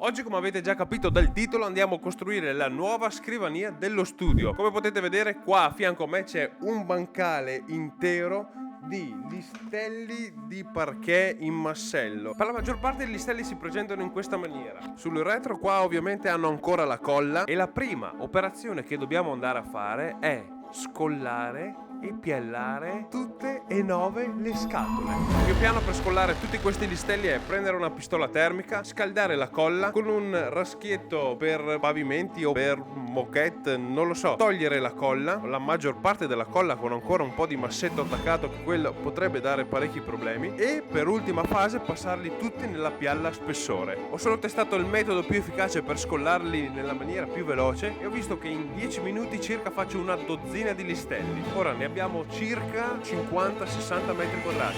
Oggi, come avete già capito dal titolo, andiamo a costruire la nuova scrivania dello studio. Come potete vedere, qua a fianco a me c'è un bancale intero di listelli di parquet in massello. Per la maggior parte dei listelli si presentano in questa maniera. Sul retro qua ovviamente hanno ancora la colla e la prima operazione che dobbiamo andare a fare è scollare e piallare tutte e 9 le scatole. Il mio piano per scollare tutti questi listelli è prendere una pistola termica, scaldare la colla con un raschietto per pavimenti o per moquette, non lo so, togliere la colla, la maggior parte della colla con ancora un po' di massetto attaccato, che quello potrebbe dare parecchi problemi, e per ultima fase passarli tutti nella pialla a spessore. Ho solo testato il metodo più efficace per scollarli nella maniera più veloce e ho visto che in 10 minuti circa faccio una dozzina di listelli. Ora ne abbiamo circa 50-60 metri quadrati.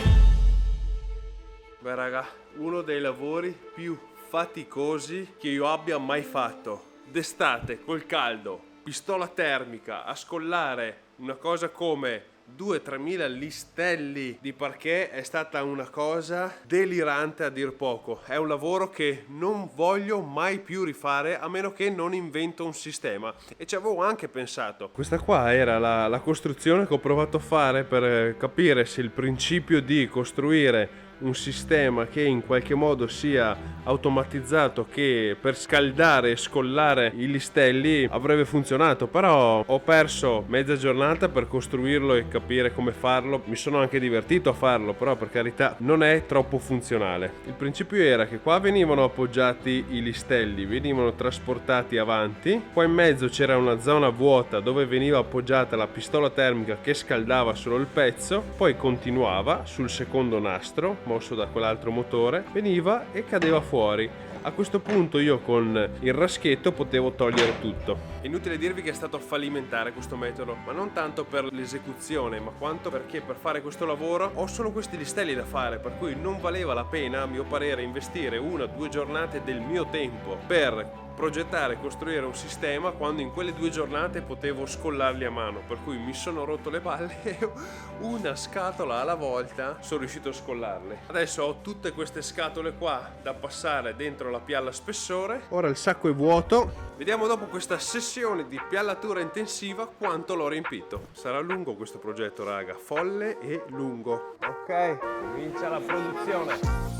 Beh raga, uno dei lavori più faticosi che io abbia mai fatto. D'estate, col caldo, pistola termica, a scollare una cosa come 2-3 mila listelli di parquet è stata una cosa delirante a dir poco. È un lavoro che non voglio mai più rifare, a meno che non invento un sistema, e ci avevo anche pensato. Questa qua era la costruzione che ho provato a fare per capire se il principio di costruire un sistema che in qualche modo sia automatizzato, che per scaldare e scollare i listelli avrebbe funzionato, però ho perso mezza giornata per costruirlo e capire come farlo. Mi sono anche divertito a farlo, però per carità non è troppo funzionale. Il principio era che qua venivano appoggiati i listelli, venivano trasportati avanti, qua in mezzo c'era una zona vuota dove veniva appoggiata la pistola termica che scaldava solo il pezzo, poi continuava sul secondo nastro mosso da quell'altro motore, veniva e cadeva fuori. A questo punto io con il raschietto potevo togliere tutto. È inutile dirvi che è stato fallimentare questo metodo, ma non tanto per l'esecuzione, ma quanto perché per fare questo lavoro ho solo questi listelli da fare, per cui non valeva la pena, a mio parere, investire 1 o 2 giornate del mio tempo per progettare e costruire un sistema, quando in quelle 2 giornate potevo scollarli a mano, per cui mi sono rotto le palle e una scatola alla volta sono riuscito a scollarle. Adesso ho tutte queste scatole qua da passare dentro la pialla a spessore. Ora il sacco è vuoto. Vediamo dopo questa sessione di piallatura intensiva quanto l'ho riempito. Sarà lungo questo progetto, raga, folle e lungo. Ok, comincia la produzione.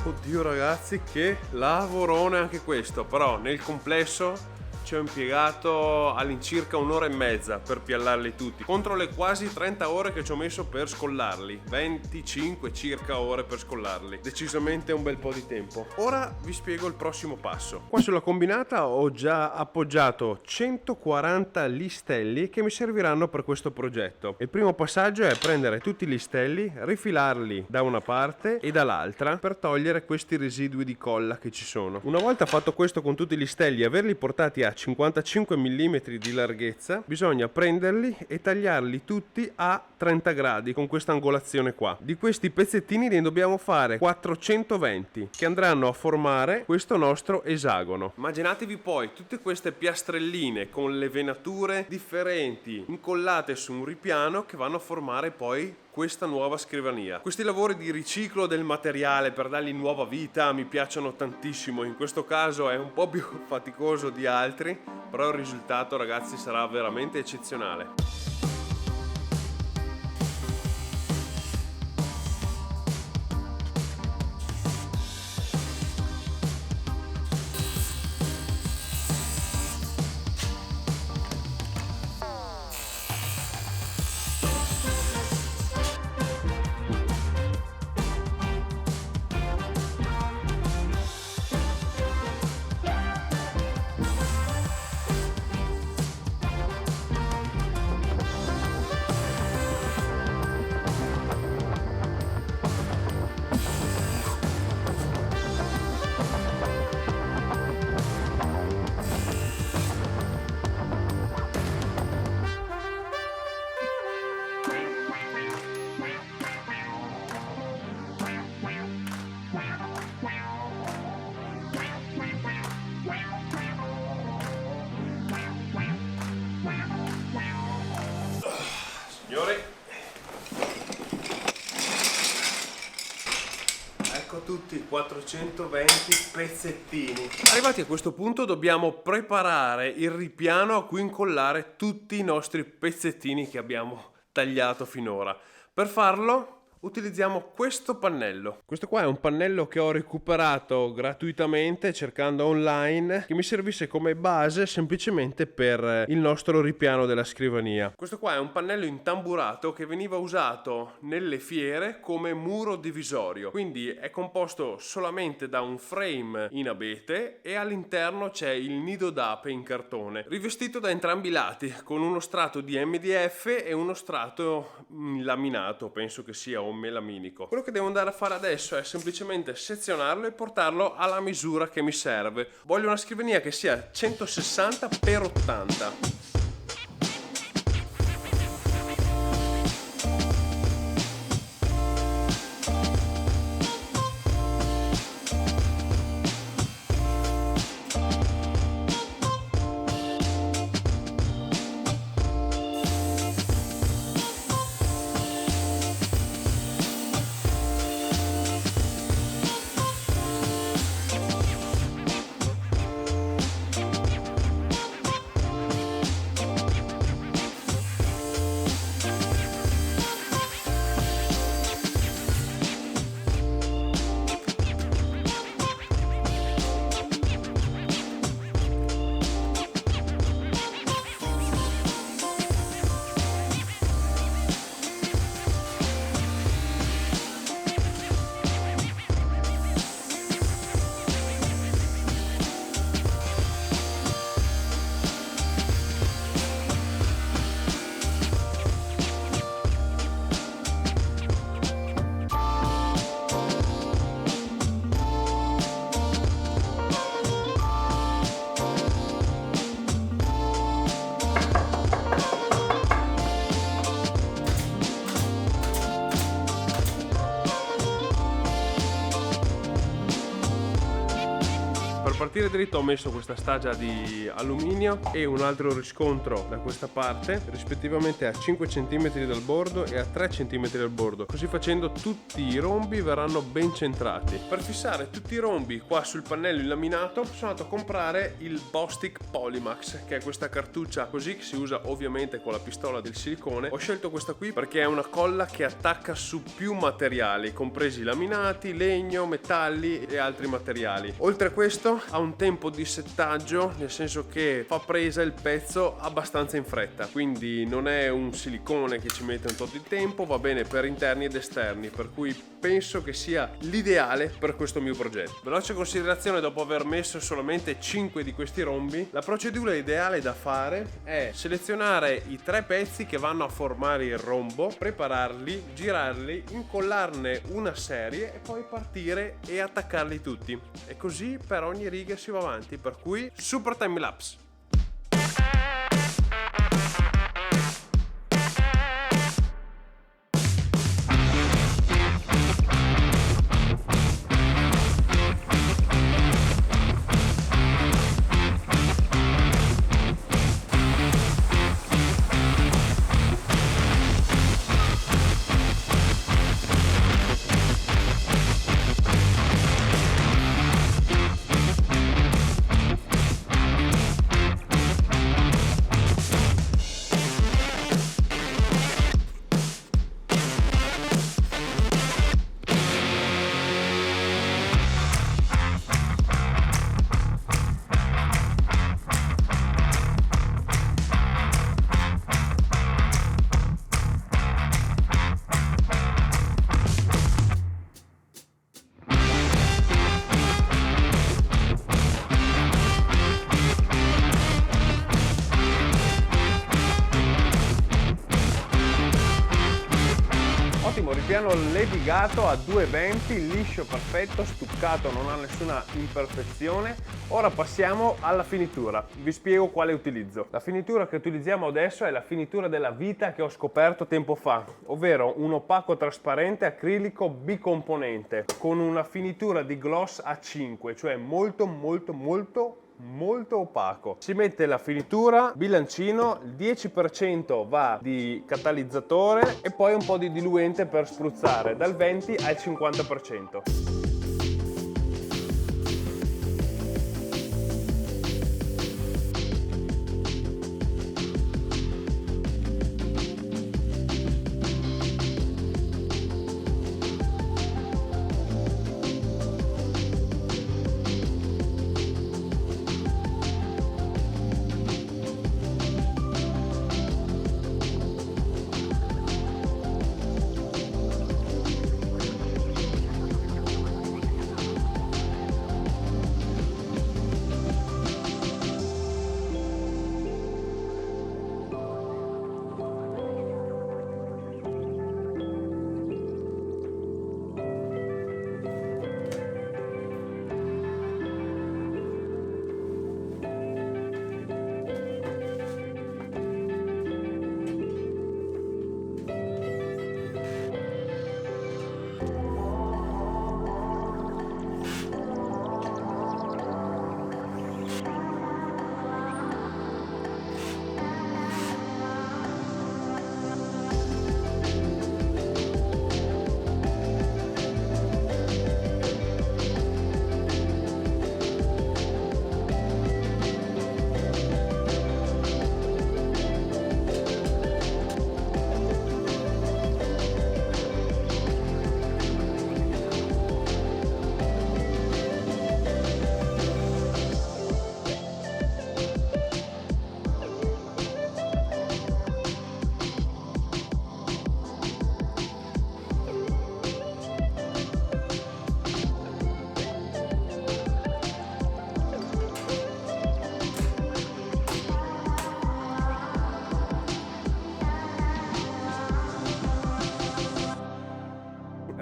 Oddio ragazzi, che lavorone anche questo, però nel complesso ci ho impiegato all'incirca 1 ora e mezza per piallarli tutti, contro le quasi 30 ore che ci ho messo per scollarli, 25 circa ore per scollarli, decisamente un bel po' di tempo. Ora vi spiego il prossimo passo. Qua sulla combinata ho già appoggiato 140 listelli che mi serviranno per questo progetto. Il primo passaggio è prendere tutti i listelli, rifilarli da una parte e dall'altra per togliere questi residui di colla che ci sono. Una volta fatto questo con tutti i listelli e averli portati a 55 mm di larghezza, bisogna prenderli e tagliarli tutti a 30 gradi con questa angolazione qua. Di questi pezzettini ne dobbiamo fare 420 che andranno a formare questo nostro esagono. Immaginatevi poi tutte queste piastrelline con le venature differenti incollate su un ripiano che vanno a formare poi questa nuova scrivania. Questi lavori di riciclo del materiale per dargli nuova vita mi piacciono tantissimo. In questo caso è un po' più faticoso di altri, però il risultato, ragazzi, sarà veramente eccezionale. tutti i 420 pezzettini. Arrivati a questo punto dobbiamo preparare il ripiano a cui incollare tutti i nostri pezzettini che abbiamo tagliato finora. Per farlo utilizziamo questo pannello. Questo qua è un pannello che ho recuperato gratuitamente cercando online, che mi servisse come base semplicemente per il nostro ripiano della scrivania. Questo qua è un pannello intamburato che veniva usato nelle fiere come muro divisorio, quindi è composto solamente da un frame in abete e all'interno c'è il nido d'ape in cartone, rivestito da entrambi i lati con uno strato di MDF e uno strato laminato, penso che sia un melaminico. Quello che devo andare a fare adesso è semplicemente sezionarlo e portarlo alla misura che mi serve. Voglio una scrivania che sia 160 x 80. Per partire dritto ho messo questa staggia di alluminio e un altro riscontro da questa parte, rispettivamente a 5 cm dal bordo e a 3 cm dal bordo. Così facendo tutti i rombi verranno ben centrati. Per fissare tutti i rombi qua sul pannello in laminato sono andato a comprare il Bostik Polymax, che è questa cartuccia così che si usa ovviamente con la pistola del silicone. Ho scelto questa qui perché è una colla che attacca su più materiali, compresi laminati, legno, metalli e altri materiali. Oltre a questo ha un tempo di settaggio, nel senso che fa presa il pezzo abbastanza in fretta, quindi non è un silicone che ci mette un tot di tempo, va bene per interni ed esterni, per cui penso che sia l'ideale per questo mio progetto. Veloce considerazione: dopo aver messo solamente 5 di questi rombi, la procedura ideale da fare è selezionare i 3 pezzi che vanno a formare il rombo, prepararli, girarli, incollarne una serie e poi partire e attaccarli tutti, e così per ogni riga si va avanti, per cui super time lapse. Ripiano levigato a 220, liscio, perfetto, stuccato, non ha nessuna imperfezione. Ora passiamo alla finitura. Vi spiego quale utilizzo. La finitura che utilizziamo adesso è la finitura della vita che ho scoperto tempo fa, ovvero un opaco trasparente acrilico bicomponente con una finitura di gloss a 5, cioè molto opaco. Si mette la finitura, bilancino, il 10% va di catalizzatore e poi un po' di diluente per spruzzare dal 20 al 50%.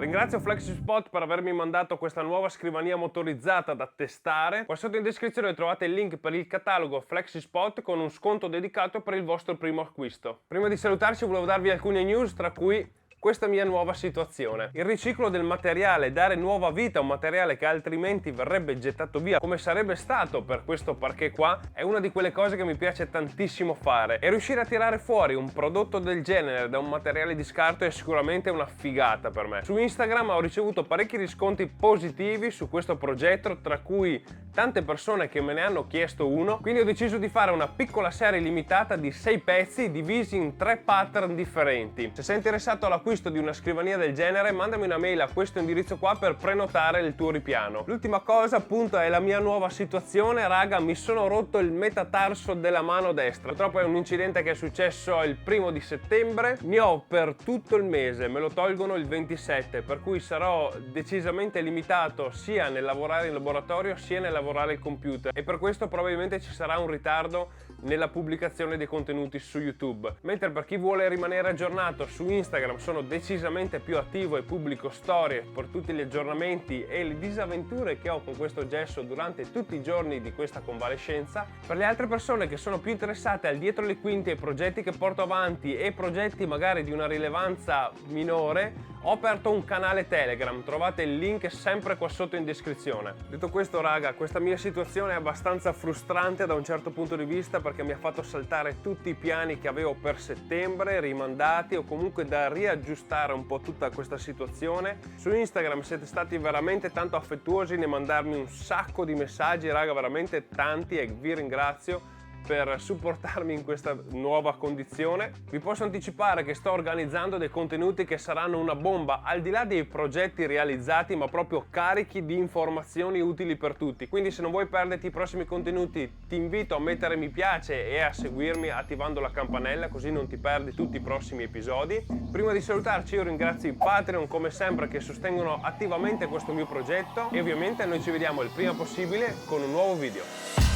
Ringrazio FlexiSpot per avermi mandato questa nuova scrivania motorizzata da testare. Qua sotto in descrizione trovate il link per il catalogo FlexiSpot con un sconto dedicato per il vostro primo acquisto. Prima di salutarci volevo darvi alcune news, tra cui questa mia nuova situazione. Il riciclo del materiale, dare nuova vita a un materiale che altrimenti verrebbe gettato via, come sarebbe stato per questo parquet qua, è una di quelle cose che mi piace tantissimo fare. E riuscire a tirare fuori un prodotto del genere da un materiale di scarto è sicuramente una figata per me. Su Instagram ho ricevuto parecchi riscontri positivi su questo progetto, tra cui tante persone che me ne hanno chiesto uno, quindi ho deciso di fare una piccola serie limitata di 6 pezzi divisi in 3 pattern differenti. Se sei interessato all'acquisto di una scrivania del genere, mandami una mail a questo indirizzo qua per prenotare il tuo ripiano. L'ultima cosa appunto è la mia nuova situazione, raga, mi sono rotto il metatarso della mano destra. Purtroppo è un incidente che è successo il 1° di settembre, ne ho per tutto il mese, me lo tolgono il 27, per cui sarò decisamente limitato sia nel lavorare in laboratorio sia nel lavorare al computer, e per questo probabilmente ci sarà un ritardo nella pubblicazione dei contenuti su YouTube. Mentre per chi vuole rimanere aggiornato, su Instagram sono decisamente più attivo e pubblico storie per tutti gli aggiornamenti e le disavventure che ho con questo gesso durante tutti i giorni di questa convalescenza. Per le altre persone che sono più interessate al dietro le quinte, ai progetti che porto avanti e progetti magari di una rilevanza minore, ho aperto un canale Telegram, trovate il link sempre qua sotto in descrizione. Detto questo, raga, questa mia situazione è abbastanza frustrante da un certo punto di vista, perché mi ha fatto saltare tutti i piani che avevo per settembre, rimandati o comunque da riaggiustare un po' tutta questa situazione. Su Instagram siete stati veramente tanto affettuosi nel mandarmi un sacco di messaggi, raga, veramente tanti, e vi ringrazio per supportarmi in questa nuova condizione. Vi posso anticipare che sto organizzando dei contenuti che saranno una bomba, al di là dei progetti realizzati, ma proprio carichi di informazioni utili per tutti. Quindi se non vuoi perderti i prossimi contenuti, ti invito a mettere mi piace e a seguirmi attivando la campanella, così non ti perdi tutti i prossimi episodi. Prima di salutarci io ringrazio i Patreon come sempre che sostengono attivamente questo mio progetto, e ovviamente noi ci vediamo il prima possibile con un nuovo video.